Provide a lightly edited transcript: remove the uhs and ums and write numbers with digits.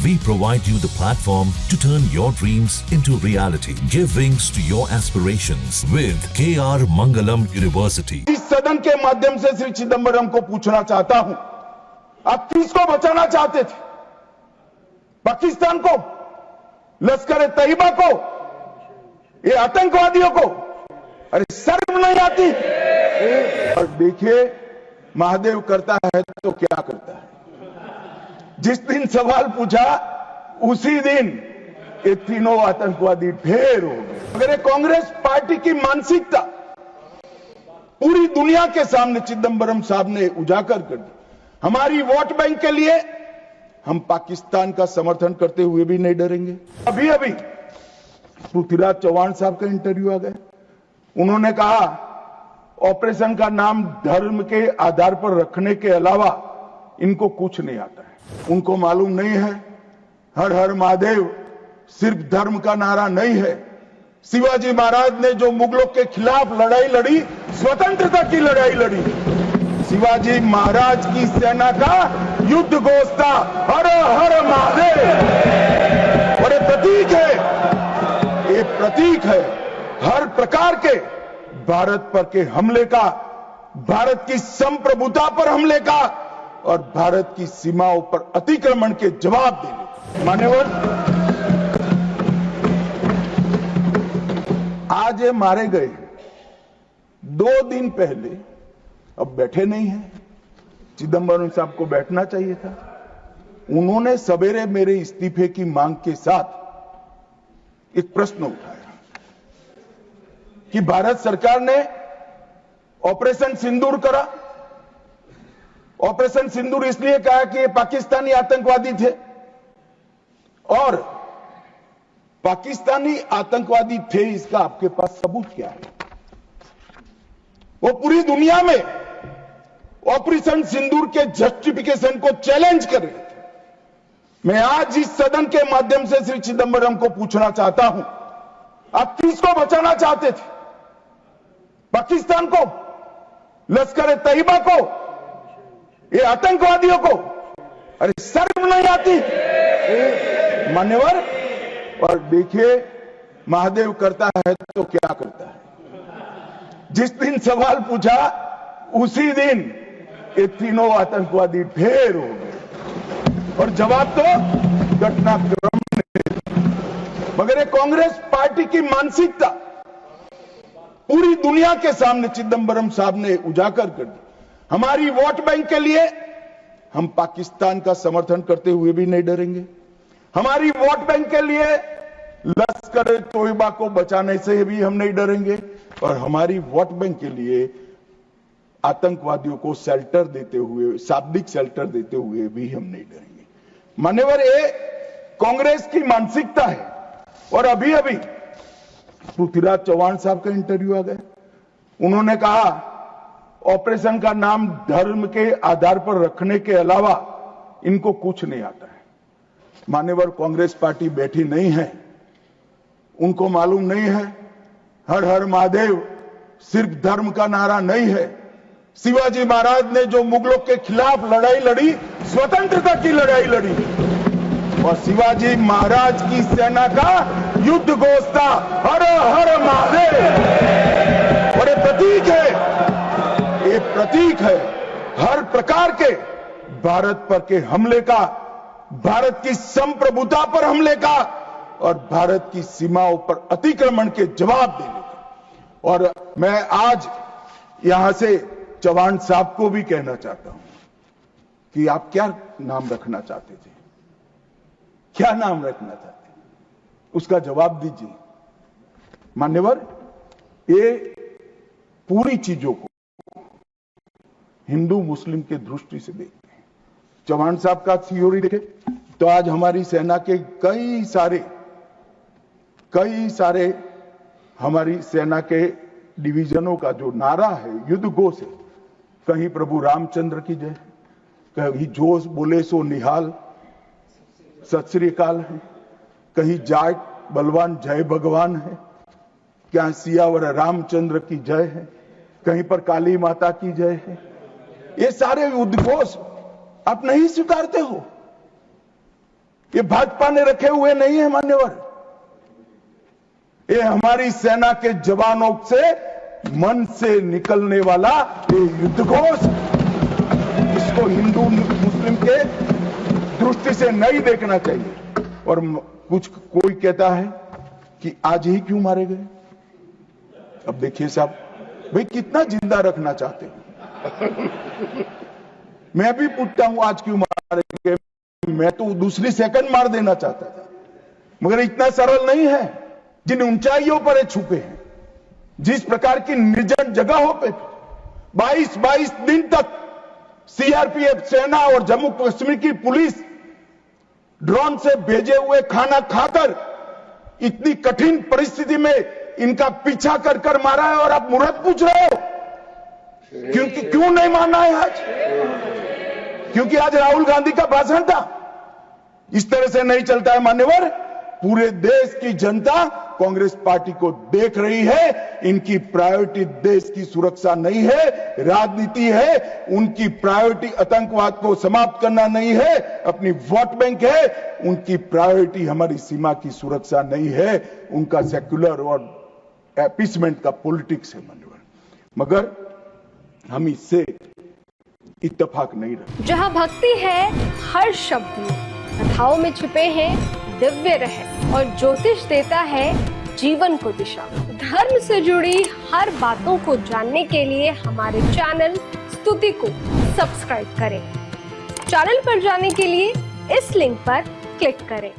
We provide you the platform to turn your dreams into reality. Give wings to your aspirations with KR Mangalam University. इस सदन के माध्यम से श्री चिदंबरम को पूछना चाहता हूं, आप किसको बचाना चाहते थे? पाकिस्तान को, लश्कर तैयबा को, ये आतंकवादियों को? अरे शर्म नहीं आती? और देखिए, महादेव करता है तो क्या करता है। जिस दिन सवाल पूछा उसी दिन ये तीनों आतंकवादी ढेर हो गए। अगर ये कांग्रेस पार्टी की मानसिकता पूरी दुनिया के सामने चिदंबरम साहब ने उजागर कर दी। हमारी वोट बैंक के लिए हम पाकिस्तान का समर्थन करते हुए भी नहीं डरेंगे। अभी अभी पृथ्वीराज चौहान साहब का इंटरव्यू आ गया, उन्होंने कहा ऑपरेशन का नाम धर्म के आधार पर रखने के अलावा इनको कुछ नहीं आता है। उनको मालूम नहीं है हर हर महादेव सिर्फ धर्म का नारा नहीं है। शिवाजी महाराज ने जो मुगलों के खिलाफ लड़ाई लड़ी, स्वतंत्रता की लड़ाई लड़ी, शिवाजी महाराज की सेना का युद्ध घोष था हर हर महादेव। और ये प्रतीक है, ये प्रतीक है हर प्रकार के भारत पर के हमले का, भारत की संप्रभुता पर हमले का और भारत की सीमाओं पर अतिक्रमण के जवाब देने। मान्यवर, आज ये मारे गए 2 दिन पहले, अब बैठे नहीं हैं। चिदंबरम साहब को बैठना चाहिए था। उन्होंने सवेरे मेरे इस्तीफे की मांग के साथ एक प्रश्न उठाया कि भारत सरकार ने ऑपरेशन सिंदूर करा। ऑपरेशन सिंदूर इसलिए कहा कि ये पाकिस्तानी आतंकवादी थे, और पाकिस्तानी आतंकवादी थे इसका आपके पास सबूत क्या है? वो पूरी दुनिया में ऑपरेशन सिंदूर के जस्टिफिकेशन को चैलेंज कर रहे थे। मैं आज इस सदन के माध्यम से श्री चिदंबरम को पूछना चाहता हूं, आप किसको बचाना चाहते थे? पाकिस्तान को, लश्कर तैयबा को, ये आतंकवादियों को? अरे शर्म नहीं आती? मान्यवर, और देखिए, महादेव करता है तो क्या करता है। जिस दिन सवाल पूछा उसी दिन ये तीनों आतंकवादी ढेर हो गए, और जवाब तो घटनाक्रम ने। मगर ये कांग्रेस पार्टी की मानसिकता पूरी दुनिया के सामने चिदंबरम साहब ने उजागर कर दी। हमारी वोट बैंक के लिए हम पाकिस्तान का समर्थन करते हुए भी नहीं डरेंगे। हमारी वोट बैंक के लिए लश्कर तोयबा को बचाने से भी हम नहीं डरेंगे, और हमारी वोट बैंक के लिए आतंकवादियों को शेल्टर देते हुए, शाब्दिक शेल्टर देते हुए भी हम नहीं डरेंगे। मान्यवर, ये कांग्रेस की मानसिकता है। और अभी अभी पृथ्वीराज चौहान साहब का इंटरव्यू आ गया, उन्होंने कहा ऑपरेशन का नाम धर्म के आधार पर रखने के अलावा इनको कुछ नहीं आता है। मान्यवर, कांग्रेस पार्टी बैठी नहीं है, उनको मालूम नहीं है हर हर महादेव सिर्फ धर्म का नारा नहीं है। शिवाजी महाराज ने जो मुगलों के खिलाफ लड़ाई लड़ी, स्वतंत्रता की लड़ाई लड़ी, और शिवाजी महाराज की सेना का युद्ध घोष था हर हर महादेव। और ये प्रतीक है, ये प्रतीक है हर प्रकार के भारत पर के हमले का, भारत की संप्रभुता पर हमले का और भारत की सीमाओं पर अतिक्रमण के जवाब देने का। और मैं आज यहां से चौहान साहब को भी कहना चाहता हूं कि आप क्या नाम रखना चाहते थे, क्या नाम रखना चाहते, उसका जवाब दीजिए। मान्यवर, ये पूरी चीजों को हिंदू मुस्लिम के दृष्टि से देखते हैं। चौहान साहब का थ्योरी देखे तो आज हमारी सेना के कई सारे हमारी सेना के डिवीजनों का जो नारा है, युद्ध घोष है, कहीं प्रभु रामचंद्र की जय, कहीं जोश बोले सो निहाल सत श्री अकाल है, कहीं जाट बलवान जय भगवान है, क्या सियावर रामचंद्र की जय है, कहीं पर काली माता की जय है। ये सारे उद्घोष आप नहीं स्वीकारते हो। ये भाजपा ने रखे हुए नहीं है मान्यवर, ये हमारी सेना के जवानों से मन से निकलने वाला ये युद्धघोष, इसको हिंदू मुस्लिम के दृष्टि से नहीं देखना चाहिए। और कुछ कोई कहता है कि आज ही क्यों मारे गए। अब देखिए साहब, भाई कितना जिंदा रखना चाहते हैं? मैं भी पूछता हूं आज क्यों मारे गए, मैं तो दूसरी सेकंड मार देना चाहता था, मगर इतना सरल नहीं है। जिन ऊंचाइयों पर ये छुपे हैं, जिस प्रकार की निर्जन जगहों पे 22 दिन तक सीआरपीएफ सेना और जम्मू कश्मीर की पुलिस ड्रोन से भेजे हुए खाना खाकर इतनी कठिन परिस्थिति में इनका पीछा कर कर मारा है, और आप मुहूर्त पूछ रहे हो क्योंकि क्यों नहीं मानना है आज? क्योंकि आज राहुल गांधी का भाषण था। इस तरह से नहीं चलता है मान्यवर। पूरे देश की जनता कांग्रेस पार्टी को देख रही है। इनकी प्रायोरिटी देश की सुरक्षा नहीं है, राजनीति है। उनकी प्रायोरिटी आतंकवाद को समाप्त करना नहीं है, अपनी वोट बैंक है। उनकी प्रायोरिटी हमारी सीमा की सुरक्षा नहीं है, उनका सेक्युलर और अपीसमेंट का पॉलिटिक्स है मान्यवर। मगर हम इससे इत्तेफाक नहीं रखते। जहां भक्ति है हर शब्द में, कथाओं में छुपे हैं दिव्य रहस्य, और ज्योतिष देता है जीवन को दिशा। धर्म से जुड़ी हर बातों को जानने के लिए हमारे चैनल स्तुति को सब्सक्राइब करें। चैनल पर जाने के लिए इस लिंक पर क्लिक करें।